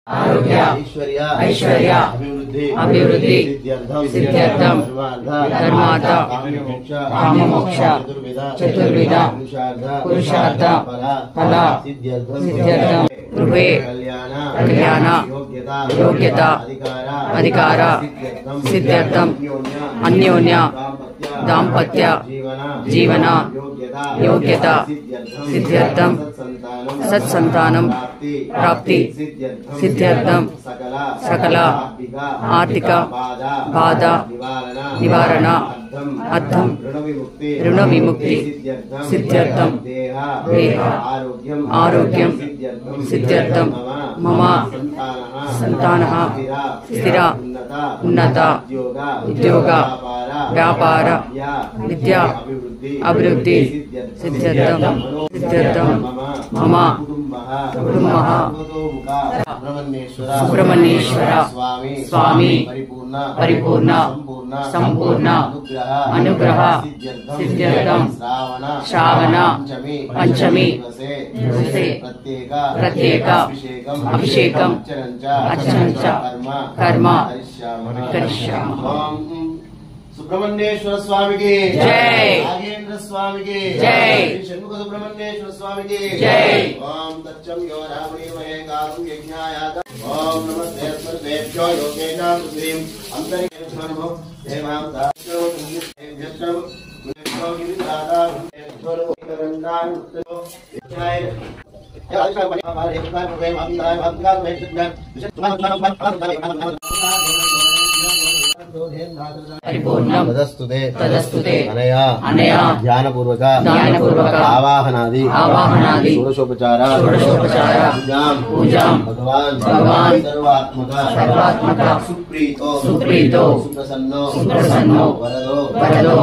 आरोग्य ऐश्वर्य अभिवृद्धि सिद्ध्यर्थम धर्मार्थ काममोक्ष चतुर्विध पुरुषार्थ फल सिद्ध्यर्थम कृपे कल्याण योग्यता अधिकार सिद्ध्यर्थम अन्योन्य दाम्पत्य जीवन योग्यता सिद्ध्यर्थम सत्संतानं प्राप्ति सिद्ध्यर्थम सकल आर्थिक बाधा निवारण अर्थम ऋण विमुक्ति सिद्ध्यर्थम देह आरोग्यम सिद्ध्यर्थम मम संतानः स्थिर उन्नत उद्योग व्यापार विद्या अभिवृद्धि सिद्ध्यर्थम मम कुटुंबः सुब्रह्मण्येश्वर स्वामी परिपूर्ण संपूर्ण अनुग्रह सिद्ध्यर्थम श्रावण पंचमी दिवसे प्रत्येक अभिषेकम अर्चनं च कर्म करिष्यामः। सुब्रह्मण्येश्वर स्वामी की जय। नागेंद्र स्वामी की जय। षण्मुख सुब्रह्मण्येश्वर स्वामी की जय। ओम तच्चम यो रामणीमहे गातुं यज्ञाय ओम नमस्ते सर्वेभ्यो योगेन पृथ्वीं अंतरिक्षं नमो देवां दास्यो यज्ञं योगिनि दाता भूतेश्वरो करन्दान उत्तरो यज्ञाय या आशा परिवार एकता प्रेम अभिनय भक्तिकाल में परिपूर्णं तदस्तुते अनया ध्यानपूर्वक आवाहनादि षोडशोपचार पूजां भगवान सर्वात्मक सुप्रीतो सुप्रसन्नो वरदो